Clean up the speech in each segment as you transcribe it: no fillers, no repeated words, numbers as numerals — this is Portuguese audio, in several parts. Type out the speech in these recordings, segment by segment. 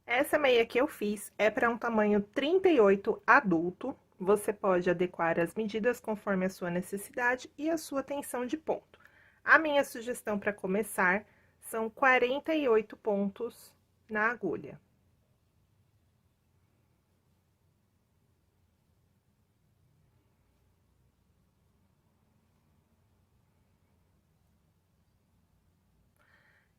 Essa meia que eu fiz é para um tamanho 38 adulto. Você pode adequar as medidas conforme a sua necessidade e a sua tensão de ponto. A minha sugestão para começar são 48 pontos na agulha.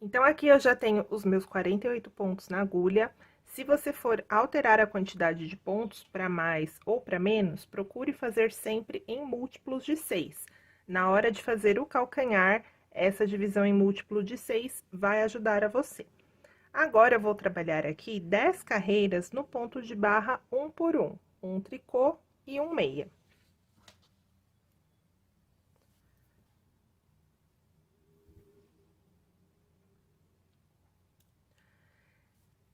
Então, aqui eu já tenho os meus 48 pontos na agulha. Se você for alterar a quantidade de pontos para mais ou para menos, procure fazer sempre em múltiplos de 6. Na hora de fazer o calcanhar, essa divisão em múltiplo de 6 vai ajudar a você. Agora, eu vou trabalhar aqui 10 carreiras no ponto de barra 1 por 1, um tricô e um meia.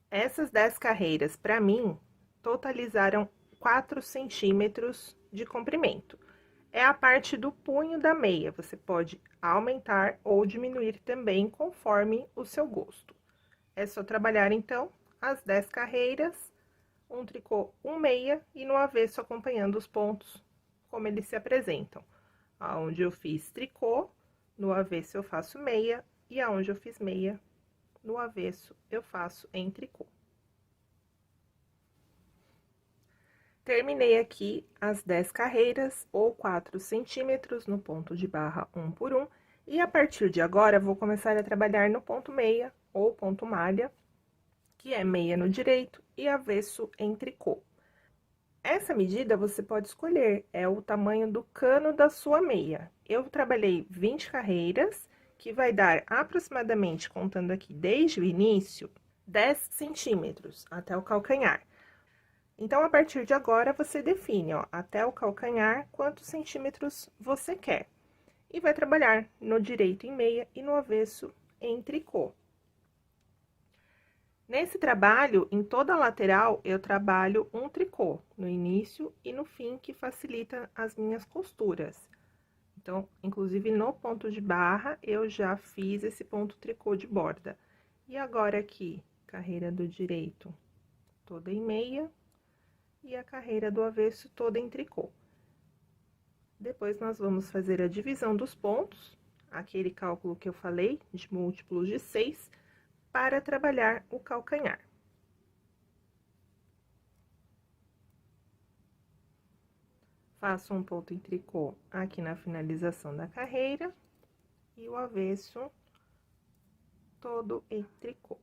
Essas 10 carreiras, para mim, totalizaram 4 centímetros de comprimento. É a parte do punho da meia, você pode aumentar ou diminuir também conforme o seu gosto. É só trabalhar, então, as 10 carreiras, um tricô, um meia e no avesso acompanhando os pontos como eles se apresentam. Aonde eu fiz tricô, no avesso eu faço meia e aonde eu fiz meia, no avesso eu faço em tricô. Terminei aqui as 10 carreiras, ou 4 centímetros, no ponto de barra 1 por 1, e a partir de agora, vou começar a trabalhar no ponto meia, ou ponto malha, que é meia no direito e avesso em tricô. Essa medida você pode escolher, é o tamanho do cano da sua meia. Eu trabalhei 20 carreiras, que vai dar aproximadamente, contando aqui desde o início, 10 centímetros até o calcanhar. Então, a partir de agora, você define, ó, até o calcanhar, quantos centímetros você quer. E vai trabalhar no direito em meia e no avesso em tricô. Nesse trabalho, em toda a lateral, eu trabalho um tricô, no início e no fim, que facilita as minhas costuras. Então, inclusive, no ponto de barra, eu já fiz esse ponto tricô de borda. E agora aqui, carreira do direito toda em meia e a carreira do avesso toda em tricô. Depois, nós vamos fazer a divisão dos pontos, aquele cálculo que eu falei, de múltiplos de 6, para trabalhar o calcanhar. Faço um ponto em tricô aqui na finalização da carreira e o avesso todo em tricô.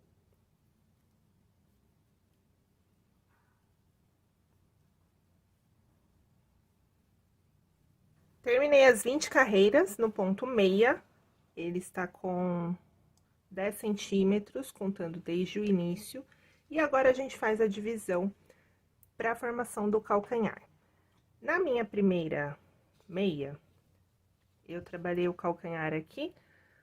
Terminei as 20 carreiras no ponto meia, ele está com 10 centímetros, contando desde o início, e agora a gente faz a divisão para a formação do calcanhar. Na minha primeira meia, eu trabalhei o calcanhar aqui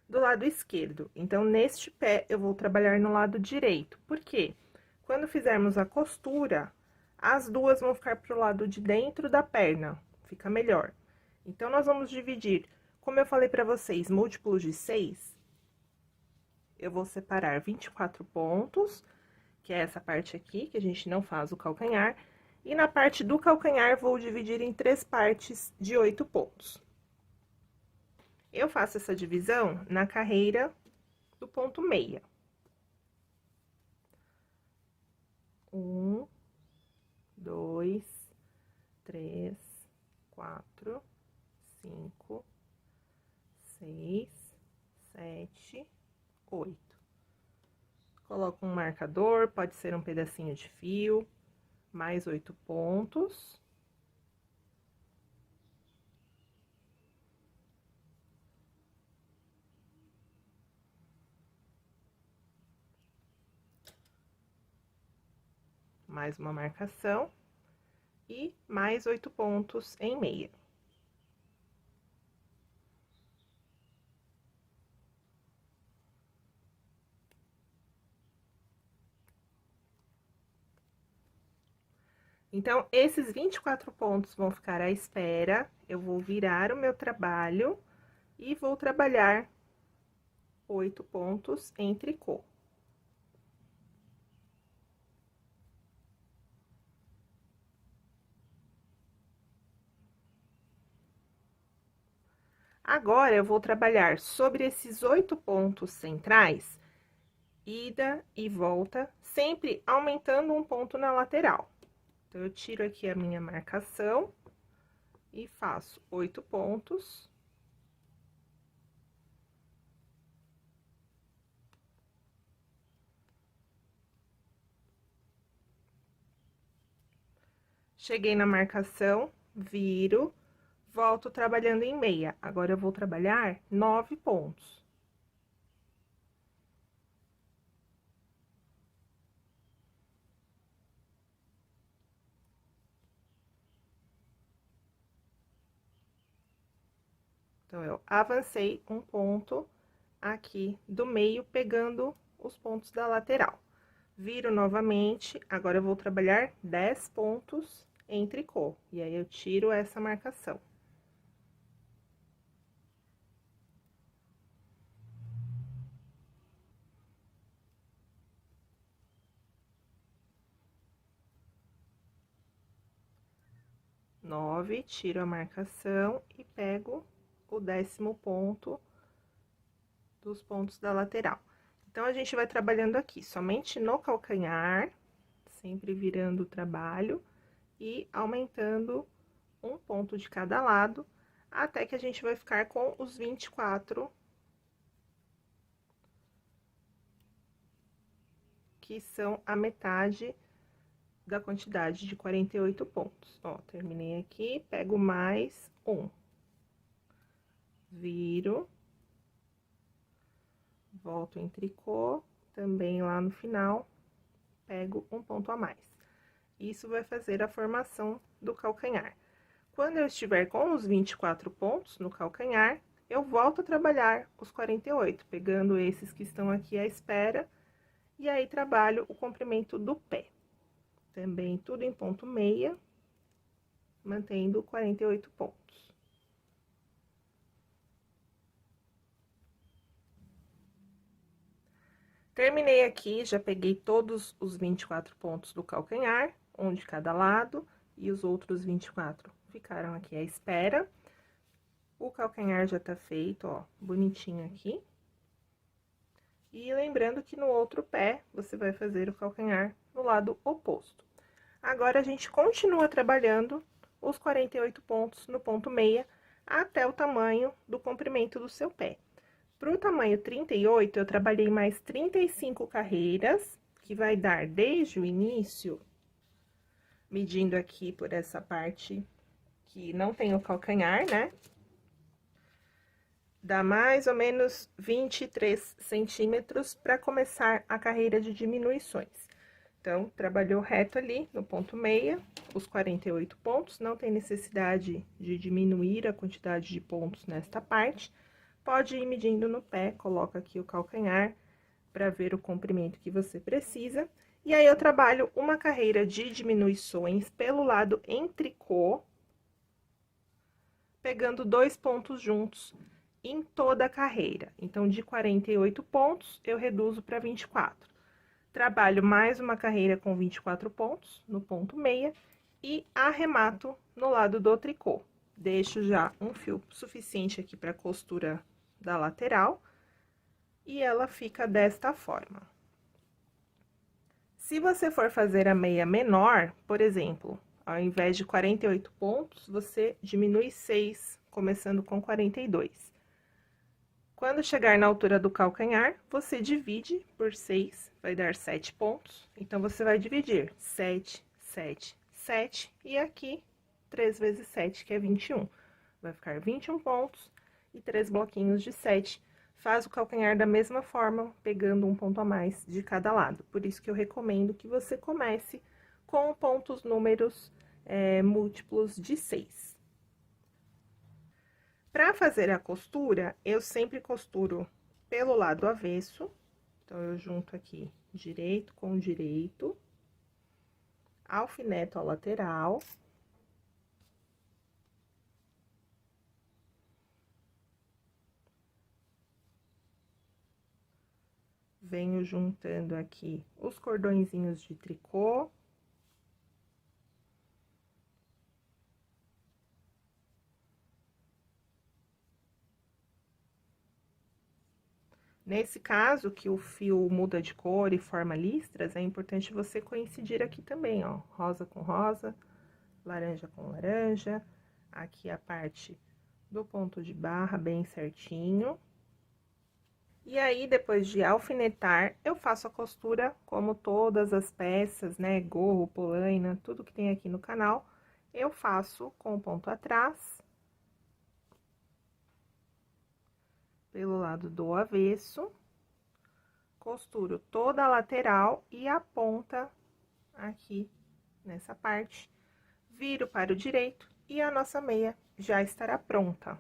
do lado esquerdo, então, neste pé, eu vou trabalhar no lado direito. Por quê? Quando fizermos a costura, as duas vão ficar pro lado de dentro da perna, fica melhor. Então, nós vamos dividir, como eu falei pra vocês, múltiplos de 6, eu vou separar 24 pontos, que é essa parte aqui, que a gente não faz o calcanhar, e na parte do calcanhar, vou dividir em 3 partes de 8 pontos. Eu faço essa divisão na carreira do ponto meia. 1, 2, 3, 4, 5, 6, 7, 8. Coloco um marcador, pode ser um pedacinho de fio, mais 8 pontos. Mais uma marcação e mais 8 pontos em meia. Então, esses 24 pontos vão ficar à espera, eu vou virar o meu trabalho e vou trabalhar 8 pontos em tricô. Agora, eu vou trabalhar sobre esses 8 pontos centrais, ida e volta, sempre aumentando um ponto na lateral. Então, eu tiro aqui a minha marcação e faço 8 pontos. Cheguei na marcação, viro, volto trabalhando em meia. Agora, eu vou trabalhar 9 pontos. Então, eu avancei um ponto aqui do meio, pegando os pontos da lateral. Viro novamente, agora eu vou trabalhar 10 pontos em tricô, e aí eu tiro essa marcação. Nove, tiro a marcação e pego o 10º ponto dos pontos da lateral. Então, a gente vai trabalhando aqui somente no calcanhar, sempre virando o trabalho e aumentando um ponto de cada lado, até que a gente vai ficar com os 24, que são a metade da quantidade de 48 pontos. Ó, terminei aqui, pego mais um. Viro. Volto em tricô, também lá no final, pego um ponto a mais. Isso vai fazer a formação do calcanhar. Quando eu estiver com os 24 pontos no calcanhar, eu volto a trabalhar os 48, pegando esses que estão aqui à espera, e aí trabalho o comprimento do pé. Também tudo em ponto meia, mantendo 48 pontos. Terminei aqui, já peguei todos os 24 pontos do calcanhar, um de cada lado, e os outros 24 ficaram aqui à espera. O calcanhar já tá feito, ó, bonitinho aqui. E lembrando que no outro pé, você vai fazer o calcanhar no lado oposto. Agora, a gente continua trabalhando os 48 pontos no ponto meia, até o tamanho do comprimento do seu pé. Para o tamanho 38, eu trabalhei mais 35 carreiras, que vai dar desde o início, medindo aqui por essa parte que não tem o calcanhar, né? Dá mais ou menos 23 centímetros para começar a carreira de diminuições. Então, trabalhou reto ali no ponto meia, os 48 pontos, não tem necessidade de diminuir a quantidade de pontos nesta parte. Pode ir medindo no pé, coloca aqui o calcanhar para ver o comprimento que você precisa. E aí, eu trabalho uma carreira de diminuições pelo lado em tricô, pegando 2 pontos juntos em toda a carreira. Então, de 48 pontos, eu reduzo para 24. Trabalho mais uma carreira com 24 pontos no ponto meia e arremato no lado do tricô. Deixo já um fio suficiente aqui para costura da lateral, e ela fica desta forma. Se você for fazer a meia menor, por exemplo, ao invés de 48 pontos, você diminui 6, começando com 42. Quando chegar na altura do calcanhar, você divide por 6, vai dar 7 pontos. Então, você vai dividir 7, 7, 7, e aqui 3 vezes 7, que é 21. Vai ficar 21 pontos e 3 bloquinhos de 7. Faz o calcanhar da mesma forma, pegando um ponto a mais de cada lado. Por isso que eu recomendo que você comece com pontos números múltiplos de 6. Para fazer a costura, eu sempre costuro pelo lado avesso. Então, eu junto aqui direito com direito, alfineto a lateral. Venho juntando aqui os cordõezinhos de tricô. Nesse caso, que o fio muda de cor e forma listras, é importante você coincidir aqui também, ó, rosa com rosa, laranja com laranja, aqui a parte do ponto de barra bem certinho. E aí, depois de alfinetar, eu faço a costura como todas as peças, né, gorro, polaina, tudo que tem aqui no canal, eu faço com o ponto atrás, pelo lado do avesso, costuro toda a lateral e a ponta aqui nessa parte, viro para o direito e a nossa meia já estará pronta.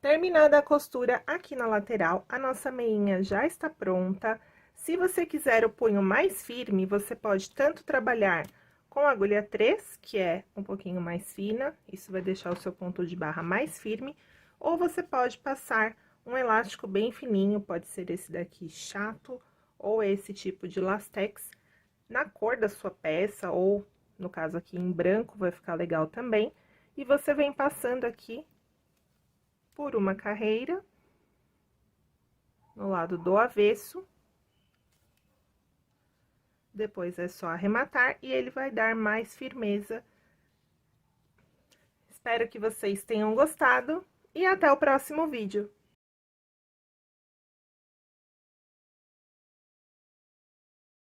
Terminada a costura aqui na lateral, a nossa meinha já está pronta. Se você quiser o punho mais firme, você pode tanto trabalhar com a agulha 3, que é um pouquinho mais fina, isso vai deixar o seu ponto de barra mais firme, ou você pode passar um elástico bem fininho, pode ser esse daqui chato, ou esse tipo de lastex, na cor da sua peça, ou no caso aqui em branco, vai ficar legal também. E você vem passando aqui por uma carreira, no lado do avesso. Depois é só arrematar e ele vai dar mais firmeza. Espero que vocês tenham gostado e até o próximo vídeo.